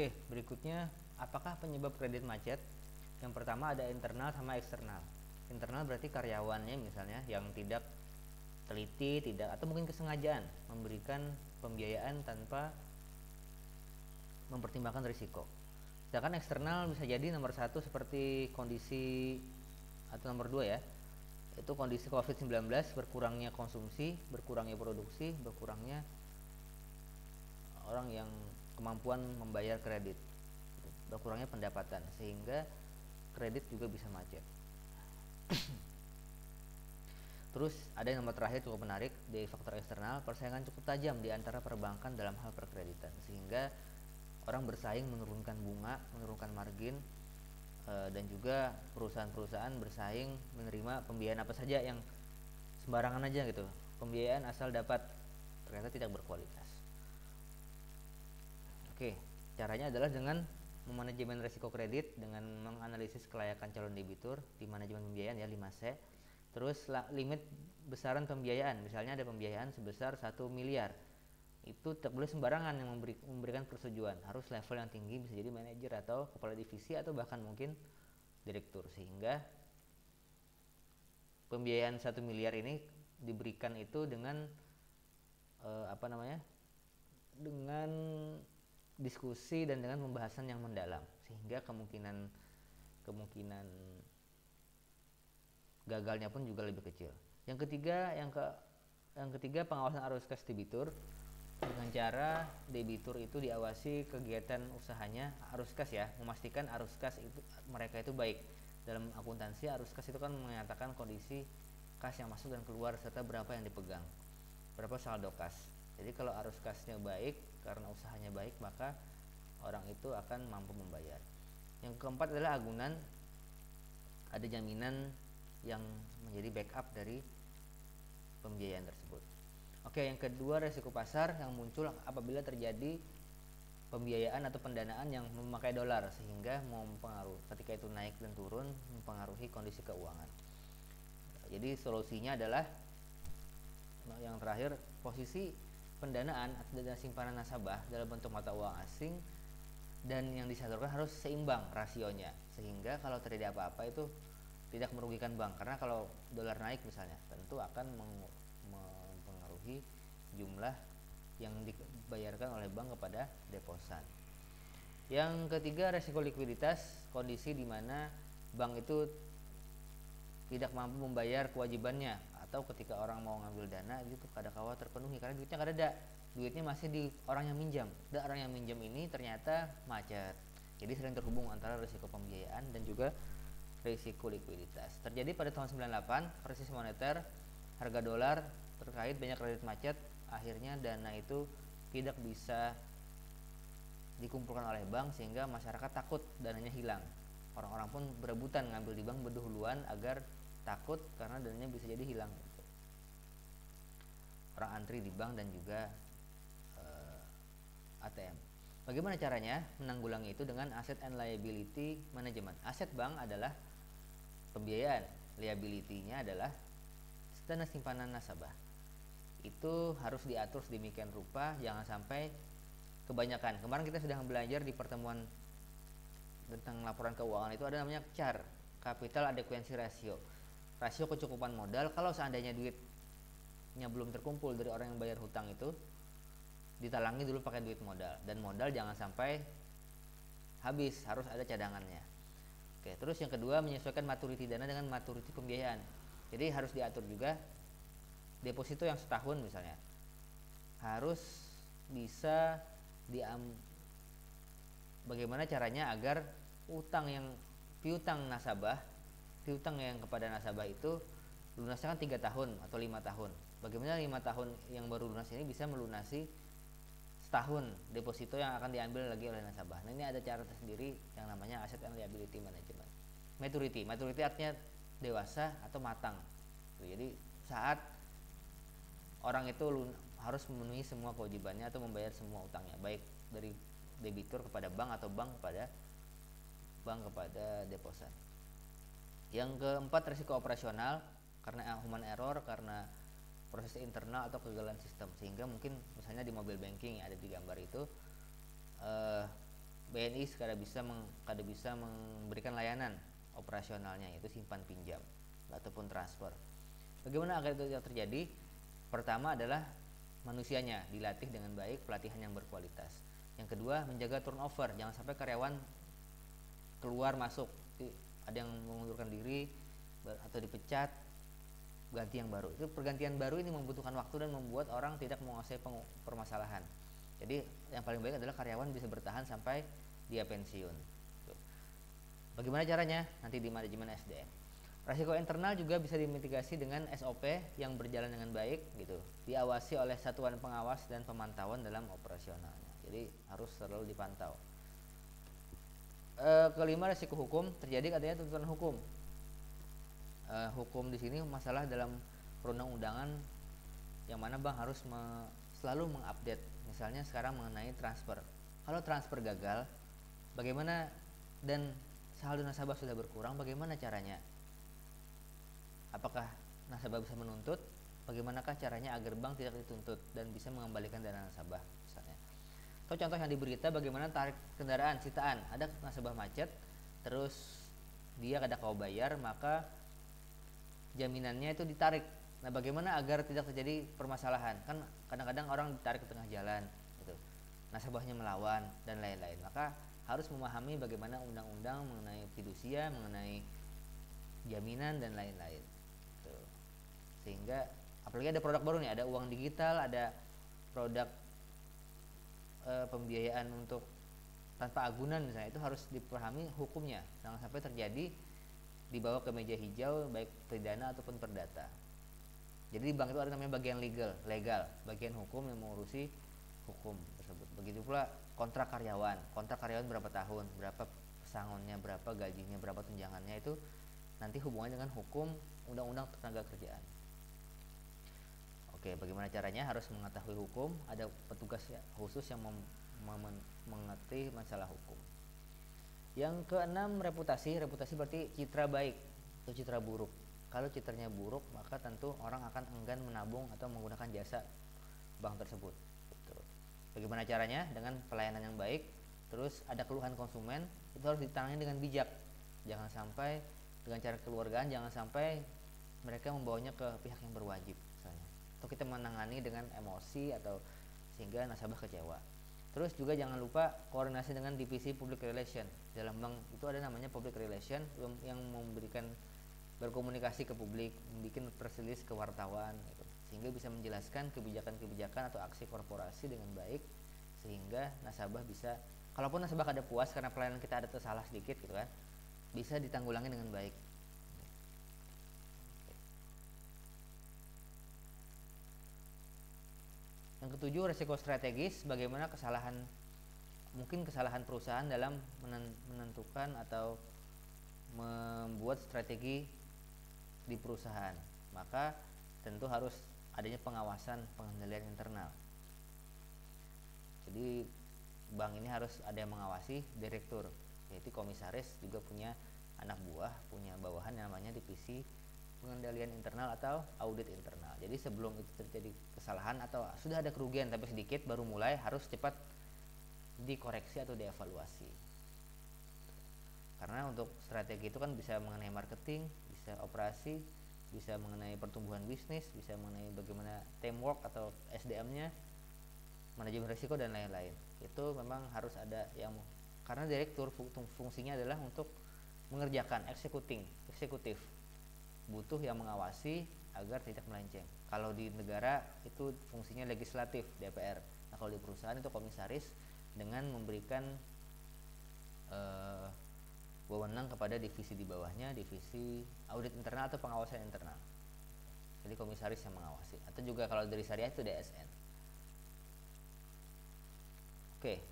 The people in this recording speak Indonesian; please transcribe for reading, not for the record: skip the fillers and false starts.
Oke, berikutnya apakah penyebab kredit macet? Yang pertama ada internal sama eksternal. Internal berarti karyawannya misalnya yang tidak teliti, tidak atau mungkin kesengajaan memberikan pembiayaan tanpa mempertimbangkan risiko. Sedangkan eksternal bisa jadi nomor satu seperti kondisi, atau nomor dua ya, itu kondisi COVID-19, berkurangnya konsumsi, berkurangnya produksi, berkurangnya orang yang kemampuan membayar kredit, berkurangnya pendapatan, sehingga kredit juga bisa macet. Terus ada yang nomor terakhir cukup menarik, di faktor eksternal, persaingan cukup tajam di antara perbankan dalam hal perkreditan, sehingga orang bersaing menurunkan bunga, menurunkan margin, dan juga perusahaan-perusahaan bersaing menerima pembiayaan apa saja yang sembarangan aja gitu, pembiayaan asal dapat, ternyata tidak berkualitas. Oke, caranya adalah dengan memanajemen risiko kredit, dengan menganalisis kelayakan calon debitur di manajemen pembiayaan ya, 5C. Terus limit besaran pembiayaan, misalnya ada pembiayaan sebesar 1 miliar, itu tidak boleh sembarangan yang memberikan persetujuan, harus level yang tinggi, bisa jadi manajer atau kepala divisi atau bahkan mungkin direktur, sehingga pembiayaan 1 miliar ini diberikan itu dengan dengan diskusi dan dengan pembahasan yang mendalam, sehingga kemungkinan gagalnya pun juga lebih kecil. Yang ketiga pengawasan arus kas debitur, dengan cara debitur itu diawasi kegiatan usahanya, arus kas ya, memastikan arus kas itu mereka itu baik. Dalam akuntansi, arus kas itu kan menyatakan kondisi kas yang masuk dan keluar serta berapa yang dipegang, berapa saldo kas. Jadi kalau arus kasnya baik karena usahanya baik, maka orang itu akan mampu membayar. Yang keempat adalah agunan, ada jaminan yang menjadi backup dari pembiayaan tersebut. Oke, yang kedua resiko pasar yang muncul apabila terjadi pembiayaan atau pendanaan yang memakai dolar, sehingga mempengaruhi ketika itu naik dan turun, mempengaruhi kondisi keuangan. Jadi solusinya adalah yang terakhir, posisi pendanaan atau dana simpanan nasabah dalam bentuk mata uang asing dan yang disalurkan harus seimbang rasionya, sehingga kalau terjadi apa-apa itu tidak merugikan bank, karena kalau dolar naik misalnya tentu akan mempengaruhi jumlah yang dibayarkan oleh bank kepada deposan. Yang ketiga resiko likuiditas, kondisi di mana bank itu tidak mampu membayar kewajibannya, atau ketika orang mau ngambil dana itu kadang-kala terpenuhi karena duitnya nggak ada, duitnya masih di orang yang minjam, dan orang yang minjam ini ternyata macet. Jadi sering terhubung antara risiko pembiayaan dan juga risiko likuiditas. Terjadi pada tahun 98, krisis moneter, harga dolar terkait banyak kredit macet, akhirnya dana itu tidak bisa dikumpulkan oleh bank, sehingga masyarakat takut dananya hilang. Orang-orang pun berebutan ngambil di bank berdahuluan agar takut karena dananya bisa jadi hilang. Orang antri di bank dan juga ATM. Bagaimana caranya menanggulangi itu? Dengan asset and liability management. Aset bank adalah pembiayaan, liability-nya adalah dana simpanan nasabah. Itu harus diatur sedemikian rupa, jangan sampai kebanyakan. Kemarin kita sudah belajar di pertemuan tentang laporan keuangan, itu ada namanya CAR, Capital Adequacy Ratio, rasio kecukupan modal. Kalau seandainya duitnya belum terkumpul dari orang yang bayar hutang, itu ditalangi dulu pakai duit modal, dan modal jangan sampai habis, harus ada cadangannya. Oke, terus yang kedua, menyesuaikan maturity dana dengan maturity pembiayaan. Jadi harus diatur juga deposito yang setahun misalnya harus bisa bagaimana caranya agar utang yang piutang yang kepada nasabah itu lunasnya kan 3 tahun atau 5 tahun. Bagaimana 5 tahun yang baru lunas ini bisa melunasi setahun deposito yang akan diambil lagi oleh nasabah. Nah, ini ada cara tersendiri yang namanya asset and liability management. Maturity artinya dewasa atau matang. Jadi saat orang itu harus memenuhi semua kewajibannya atau membayar semua utangnya, baik dari debitur kepada bank atau bank kepada deposan. Yang keempat, risiko operasional karena human error, karena proses internal atau kegagalan sistem, sehingga mungkin misalnya di mobile banking yang ada di gambar itu BNI kada bisa memberikan layanan operasionalnya, yaitu simpan pinjam ataupun transfer. Bagaimana agar itu tidak terjadi? Pertama adalah manusianya dilatih dengan baik, pelatihan yang berkualitas. Yang kedua, menjaga turnover, jangan sampai karyawan keluar masuk, ada yang mengundurkan diri atau dipecat, ganti yang baru. Itu pergantian baru ini membutuhkan waktu dan membuat orang tidak menguasai permasalahan. Jadi yang paling baik adalah karyawan bisa bertahan sampai dia pensiun. Bagaimana caranya? Nanti di manajemen SDM. Risiko internal juga bisa dimitigasi dengan SOP yang berjalan dengan baik gitu. Diawasi oleh satuan pengawas dan pemantauan dalam operasionalnya. Jadi harus selalu dipantau. Kelima, risiko hukum. Terjadi adanya tuntutan hukum. Hukum di sini masalah dalam perundang-undangan yang mana bank harus selalu mengupdate. Misalnya sekarang mengenai transfer. Kalau transfer gagal, bagaimana, dan saldo nasabah sudah berkurang, bagaimana caranya? Apakah nasabah bisa menuntut? Bagaimanakah caranya agar bank tidak dituntut dan bisa mengembalikan dana nasabah misalnya? Atau contoh yang di berita, bagaimana tarik kendaraan sitaan, ada nasabah macet, terus dia kada kau bayar, maka jaminannya itu ditarik. Nah, bagaimana agar tidak terjadi permasalahan? Kan kadang-kadang orang ditarik ke tengah jalan gitu. Nasabahnya melawan dan lain-lain. Maka harus memahami bagaimana undang-undang mengenai fidusia, mengenai jaminan dan lain-lain. Sehingga apalagi ada produk baru nih, ada uang digital, ada produk pembiayaan untuk tanpa agunan misalnya, itu harus dipahami hukumnya, jangan sampai terjadi dibawa ke meja hijau baik pidana ataupun perdata. Jadi di bank itu ada namanya bagian legal, bagian hukum yang mengurusi hukum tersebut. Begitu pula kontrak karyawan berapa tahun, berapa pesangonnya, berapa gajinya, berapa tunjangannya, itu nanti hubungannya dengan hukum undang-undang tenaga kerjaan. Oke, bagaimana caranya? Harus mengetahui hukum, ada petugas khusus yang mengerti masalah hukum. Yang keenam, reputasi. Reputasi berarti citra baik atau citra buruk. Kalau citranya buruk, maka tentu orang akan enggan menabung atau menggunakan jasa bank tersebut. Bagaimana caranya? Dengan pelayanan yang baik. Terus ada keluhan konsumen, itu harus ditangani dengan bijak. Jangan sampai dengan cara kekeluargaan, jangan sampai mereka membawanya ke pihak yang berwajib misalnya. Atau kita menangani dengan emosi atau sehingga nasabah kecewa. Terus juga jangan lupa koordinasi dengan divisi public relation. Dalam bank itu ada namanya public relation yang memberikan berkomunikasi ke publik, membuat press release ke wartawan gitu. Sehingga bisa menjelaskan kebijakan-kebijakan atau aksi korporasi dengan baik, sehingga nasabah bisa, kalaupun nasabah ada puas karena pelayanan kita ada tersalah sedikit gitu kan, bisa ditanggulangi dengan baik. Yang ketujuh, risiko strategis. Bagaimana kesalahan perusahaan dalam menentukan atau membuat strategi di perusahaan. Maka tentu harus adanya pengawasan, pengendalian internal. Jadi bank ini harus ada yang mengawasi, direktur, yaitu komisaris juga punya anak buah, punya bawahan yang namanya divisi pengendalian internal atau audit internal. Jadi sebelum itu terjadi kesalahan atau sudah ada kerugian tapi sedikit, baru mulai harus cepat dikoreksi atau dievaluasi. Karena untuk strategi itu kan bisa mengenai marketing, bisa operasi, bisa mengenai pertumbuhan bisnis, bisa mengenai bagaimana teamwork atau SDM-nya, manajemen risiko dan lain-lain. Itu memang harus ada yang, karena direktur fungsinya adalah untuk mengerjakan, eksekutif. Butuh yang mengawasi agar tidak melenceng. Kalau di negara itu fungsinya legislatif, DPR. Nah, kalau di perusahaan itu komisaris dengan memberikan wewenang kepada divisi di bawahnya, divisi audit internal atau pengawasan internal. Jadi komisaris yang mengawasi. Atau juga kalau dari syariah itu DSN. Oke.